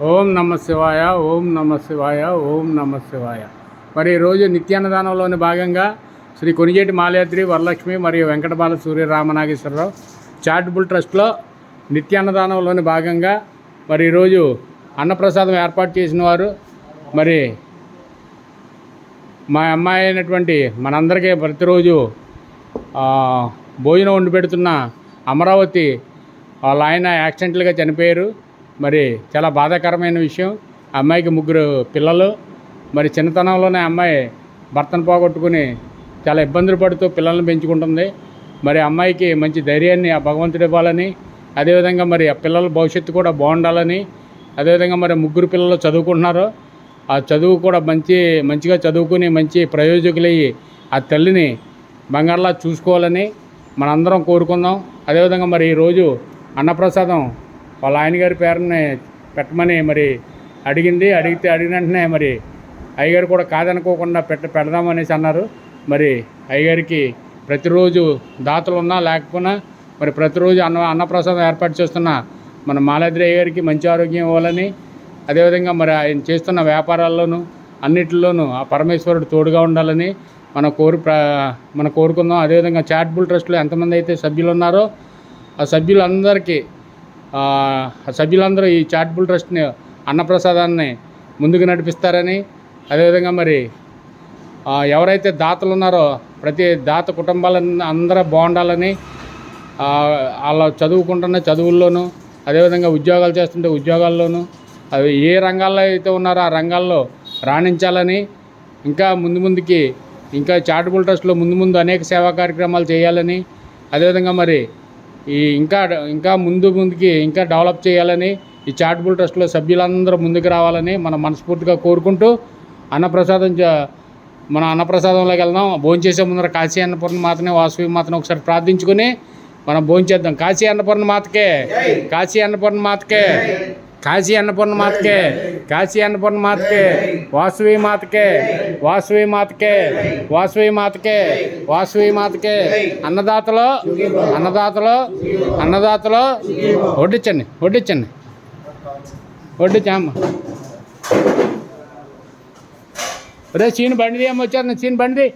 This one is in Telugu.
ఓం నమ శివాయ, ఓం నమ శివాయ, ఓం నమ శివాయ. మరి ఈరోజు నిత్యాన్నదానంలోని భాగంగా శ్రీ కొనిజేటి మాల్యాద్రి వరలక్ష్మి మరియు వెంకటబాల సూర్య రామనాగేశ్వరరావు చారిటబుల్ ట్రస్ట్లో నిత్యాన్నదానంలోని భాగంగా మరి ఈరోజు అన్నప్రసాదం ఏర్పాటు చేసిన వారు మరి మా అమ్మాయి అయినటువంటి మనందరికీ ప్రతిరోజు భోజనం వండి పెడుతున్న అమరావతి వాళ్ళ ఆయన యాక్సిడెంట్లుగా చనిపోయారు. మరి చాలా బాధాకరమైన విషయం. అమ్మాయికి 3 పిల్లలు. మరి చిన్నతనంలోనే అమ్మాయి భర్తను పోగొట్టుకుని చాలా ఇబ్బందులు పడుతూ పిల్లల్ని పెంచుకుంటుంది. మరి అమ్మాయికి మంచి ధైర్యాన్ని ఆ భగవంతుడు ఇవ్వాలని, అదేవిధంగా మరి ఆ పిల్లల భవిష్యత్తు కూడా బాగుండాలని, అదేవిధంగా మరి 3 పిల్లలు చదువుకుంటున్నారు. ఆ చదువు కూడా మంచిగా చదువుకుని మంచి ప్రయోజకులయ్యి ఆ తల్లిని బంగారులా చూసుకోవాలని మనందరం కోరుకుందాం. అదేవిధంగా మరి ఈరోజు అన్నప్రసాదం వాళ్ళ ఆయనగారి పేరుని పెట్టమని మరి అడిగిన వెంటనే మరి అయ్యగారు కూడా కాదనుకోకుండా పెడదామనేసి అన్నారు. మరి అయ్యగారికి ప్రతిరోజు దాతలు ఉన్నా లేకపోయినా మరి ప్రతిరోజు అన్నప్రసాదం ఏర్పాటు చేస్తున్న మన మాల్యాద్రి అయ్యగారికి మంచి ఆరోగ్యం ఇవ్వాలని, అదేవిధంగా మరి ఆయన చేస్తున్న వ్యాపారాల్లోనూ అన్నిటిలోనూ ఆ పరమేశ్వరుడు తోడుగా ఉండాలని మనం కోరుకుందాం. అదేవిధంగా చారిటబుల్ ట్రస్ట్లో ఎంతమంది అయితే సభ్యులు ఉన్నారో ఆ సభ్యులందరూ ఈ చారిటబుల్ ట్రస్ట్ని అన్నప్రసాదాన్ని ముందుకు నడిపిస్తారని, అదేవిధంగా మరి ఎవరైతే దాతలు ఉన్నారో ప్రతి దాత కుటుంబాలన్నీ అందరూ బాగుండాలని, వాళ్ళు చదువుకుంటున్న చదువుల్లోనూ, అదేవిధంగా ఉద్యోగాలు చేస్తుంటే ఉద్యోగాల్లోనూ, అవి ఏ రంగాల్లో అయితే ఉన్నారో ఆ రంగాల్లో రాణించాలని, ఇంకా ముందుకి ఇంకా చారిటబుల్ ట్రస్ట్లో ముందు అనేక సేవా కార్యక్రమాలు చేయాలని, అదేవిధంగా మరి ఇంకా ముందుకి ఇంకా డెవలప్ చేయాలని ఈ చారిటబుల్ ట్రస్ట్లో సభ్యులందరూ ముందుకు రావాలని మనం మనస్ఫూర్తిగా కోరుకుంటూ మన అన్నప్రసాదంలోకి వెళ్దాం. భోంచేసే ముందర కాశీ అన్నపూర్ణ మాతని వాసవి మాతని ఒకసారి ప్రార్థించుకొని మనం భోంచేద్దాం. కాశీ అన్నపూర్ణ మాతకే, కాశీ అన్నపూర్ణ మాతకే, కాశీ అన్నపూర్ణ మాతకే, కాశీ అన్నపూర్ణ మాతకే, వాసవి మాతకే, వాసవి మాతకే, వాసవి మాతకే, వాసవి మాతకే. అన్నదాతలో వడ్డించండి వడ్డించామ్మ. రే చీని బండిది ఏమో వచ్చారు, చీని బండిది.